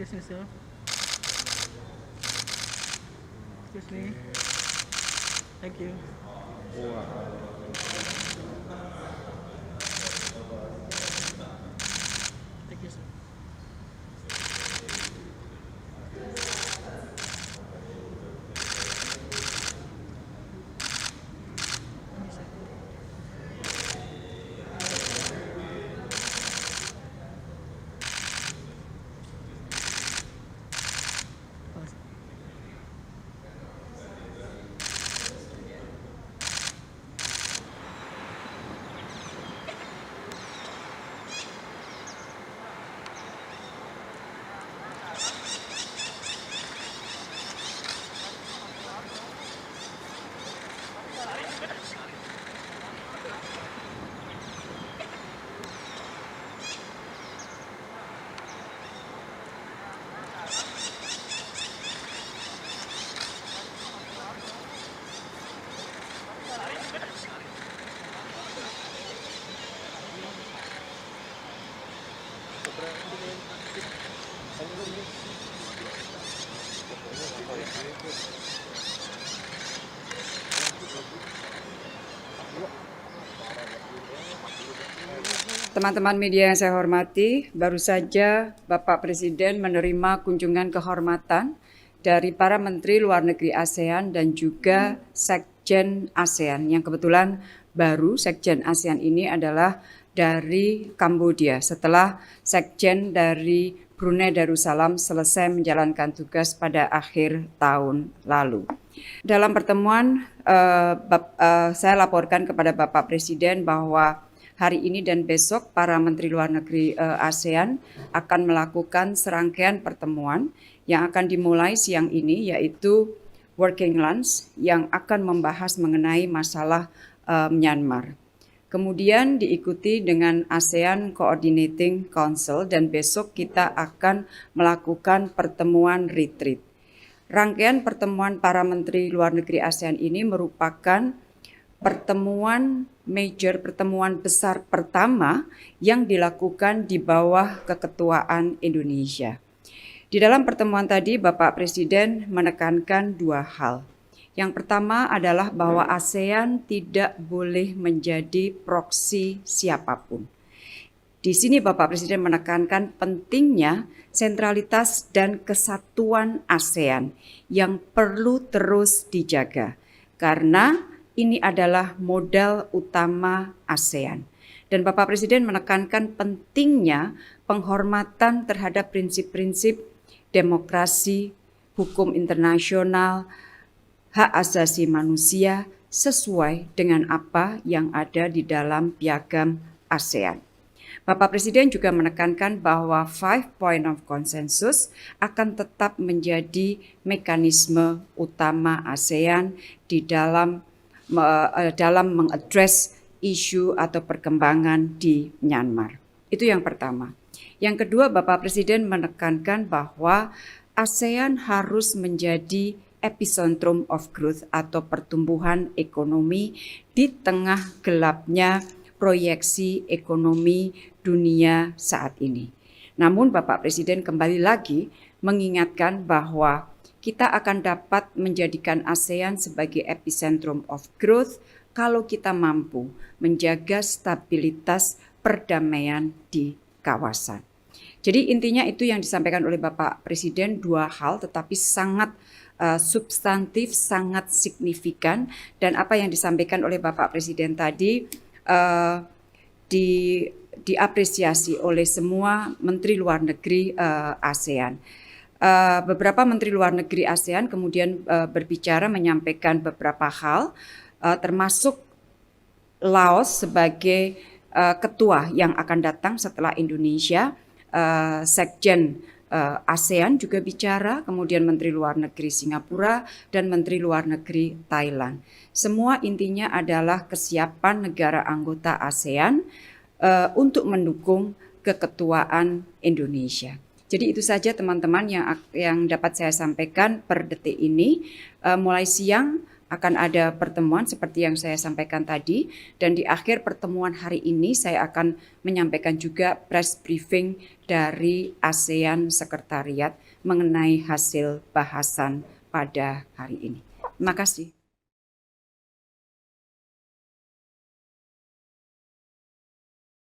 Excuse me, sir. Excuse me. Thank you. Thank you, sir. Thank you, sir. Oh, sir. Teman-teman media yang saya hormati, baru saja Bapak Presiden menerima kunjungan kehormatan dari para Menteri Luar Negeri ASEAN dan juga Sekjen ASEAN. Yang kebetulan baru Sekjen ASEAN ini adalah dari Kamboja setelah Sekjen dari Brunei Darussalam selesai menjalankan tugas pada akhir tahun lalu. Dalam pertemuan saya laporkan kepada Bapak Presiden bahwa hari ini dan besok para Menteri Luar Negeri ASEAN akan melakukan serangkaian pertemuan yang akan dimulai siang ini, yaitu Working Lunch yang akan membahas mengenai masalah Myanmar. Kemudian diikuti dengan ASEAN Coordinating Council dan besok kita akan melakukan pertemuan retreat. Rangkaian pertemuan para Menteri Luar Negeri ASEAN ini merupakan pertemuan besar pertama yang dilakukan di bawah keketuaan Indonesia. Di dalam pertemuan tadi, Bapak Presiden menekankan dua hal. Yang pertama adalah bahwa ASEAN tidak boleh menjadi proksi siapapun. Di sini Bapak Presiden menekankan pentingnya sentralitas dan kesatuan ASEAN yang perlu terus dijaga, karena ini adalah modal utama ASEAN. Dan Bapak Presiden menekankan pentingnya penghormatan terhadap prinsip-prinsip demokrasi, hukum internasional, hak asasi manusia sesuai dengan apa yang ada di dalam piagam ASEAN. Bapak Presiden juga menekankan bahwa 5 Point of Consensus akan tetap menjadi mekanisme utama ASEAN di dalam mengadres isu atau perkembangan di Myanmar. Itu yang pertama. Yang kedua, Bapak Presiden menekankan bahwa ASEAN harus menjadi epicentrum of growth atau pertumbuhan ekonomi di tengah gelapnya proyeksi ekonomi dunia saat ini. Namun Bapak Presiden kembali lagi mengingatkan bahwa kita akan dapat menjadikan ASEAN sebagai epicentrum of growth kalau kita mampu menjaga stabilitas perdamaian di kawasan. Jadi intinya itu yang disampaikan oleh Bapak Presiden, dua hal tetapi sangat substantif, sangat signifikan, dan apa yang disampaikan oleh Bapak Presiden tadi diapresiasi oleh semua Menteri Luar Negeri ASEAN. Beberapa Menteri Luar Negeri ASEAN kemudian berbicara menyampaikan beberapa hal, termasuk Laos sebagai ketua yang akan datang setelah Indonesia. Sekjen ASEAN juga bicara, kemudian Menteri Luar Negeri Singapura dan Menteri Luar Negeri Thailand. Semua intinya adalah kesiapan negara anggota ASEAN untuk mendukung keketuaan Indonesia. Jadi itu saja teman-teman yang dapat saya sampaikan per detik ini. Mulai siang akan ada pertemuan seperti yang saya sampaikan tadi, dan di akhir pertemuan hari ini saya akan menyampaikan juga press briefing dari ASEAN Sekretariat mengenai hasil bahasan pada hari ini. Terima kasih.